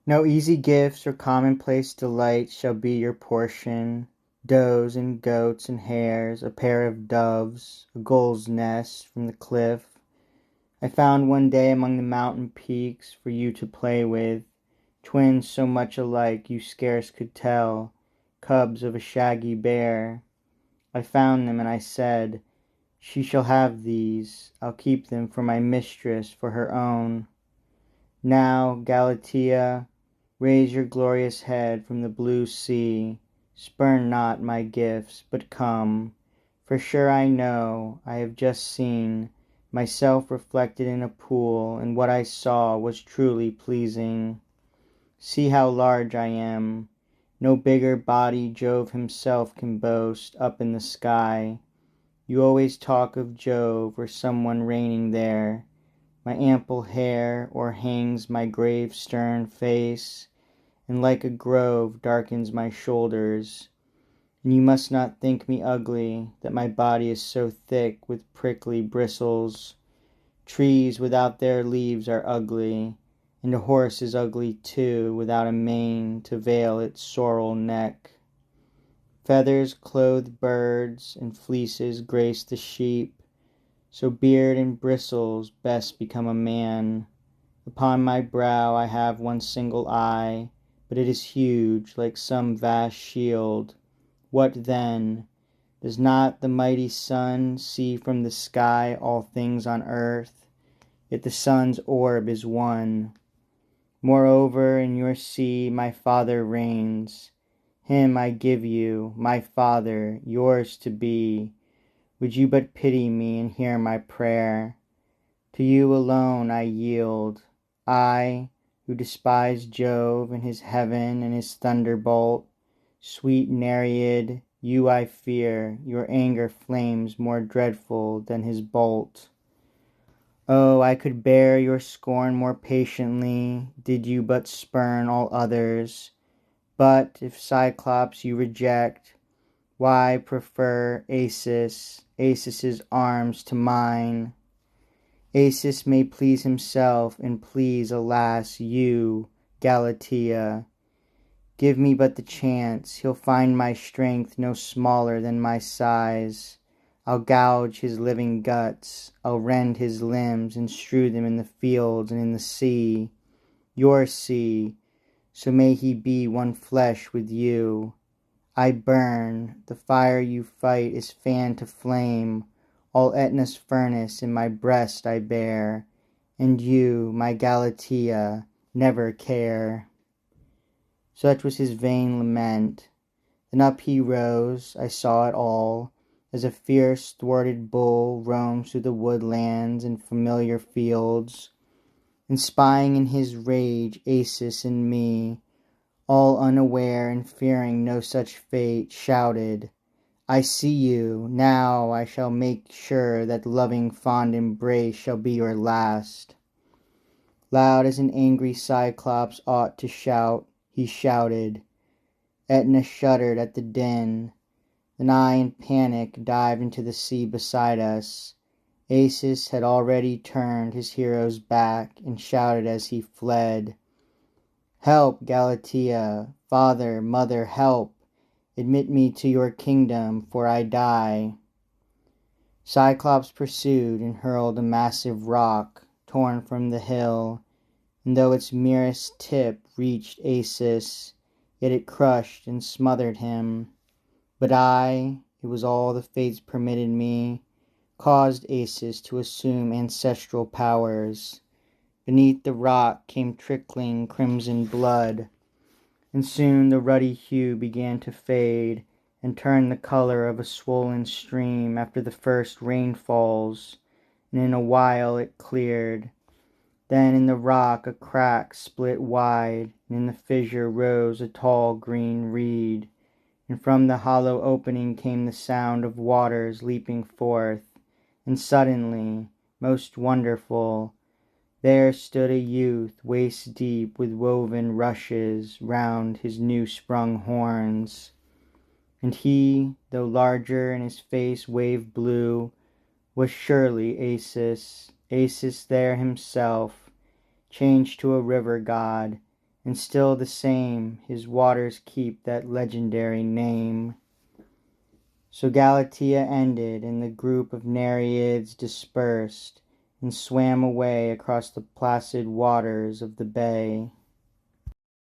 No easy gifts or commonplace delights shall be your portion. Does and goats and hares, a pair of doves, a gull's nest from the cliff, I found one day among the mountain peaks for you to play with. Twins so much alike you scarce could tell, cubs of a shaggy bear. I found them and I said, she shall have these, I'll keep them for my mistress, for her own. Now, Galatea, raise your glorious head from the blue sea, spurn not my gifts, but come, for sure I know I have just seen myself reflected in a pool, and what I saw was truly pleasing. See how large I am, no bigger body Jove himself can boast up in the sky. You always talk of Jove or someone reigning there. My ample hair o'erhangs my grave stern face, and like a grove darkens my shoulders. And you must not think me ugly, that my body is so thick with prickly bristles. Trees without their leaves are ugly, and a horse is ugly too, without a mane to veil its sorrel neck. Feathers clothe birds, and fleeces grace the sheep, so beard and bristles best become a man. Upon my brow I have one single eye, but it is huge, like some vast shield. What then? Does not the mighty sun see from the sky all things on earth? Yet the sun's orb is one. Moreover, in your sea my Father reigns. Him I give you, my Father, yours to be. Would you but pity me and hear my prayer? To you alone I yield. I, who despise Jove and his heaven and his thunderbolt. Sweet Nereid, you I fear, your anger flames more dreadful than his bolt. Oh, I could bear your scorn more patiently, did you but spurn all others. But if Cyclops you reject, why prefer Acis, Acis's arms to mine? Acis may please himself, and please, alas, you, Galatea. Give me but the chance, he'll find my strength no smaller than my size. I'll gouge his living guts, I'll rend his limbs, and strew them in the fields and in the sea, your sea, so may he be one flesh with you. I burn, the fire you fight is fanned to flame, all Aetna's furnace in my breast I bear, and you, my Galatea, never care. Such was his vain lament. Then up he rose, I saw it all, as a fierce thwarted bull roams through the woodlands and familiar fields, and spying in his rage Acis and me, all unaware and fearing no such fate, shouted, I see you, now I shall make sure that loving fond embrace shall be your last. Loud as an angry Cyclops ought to shout, he shouted. Aetna shuddered at the din. Then I in panic dived into the sea beside us. Acis had already turned his hero's back and shouted as he fled, Help, Galatea, father, mother, help! Admit me to your kingdom, for I die. Cyclops pursued and hurled a massive rock, torn from the hill, and though its merest tip reached Acis, yet it crushed and smothered him. But I, it was all the fates permitted me, caused Acis to assume ancestral powers. Beneath the rock came trickling crimson blood, and soon the ruddy hue began to fade and turn the color of a swollen stream after the first rainfalls, and in a while it cleared. Then in the rock a crack split wide, and in the fissure rose a tall green reed, and from the hollow opening came the sound of waters leaping forth, and suddenly, most wonderful, there stood a youth waist deep with woven rushes round his new sprung horns. And he, though larger and his face wave blue, was surely Acis, Acis there himself, changed to a river god, and still the same his waters keep that legendary name. So Galatea ended, and the group of Nereids dispersed and swam away across the placid waters of the bay.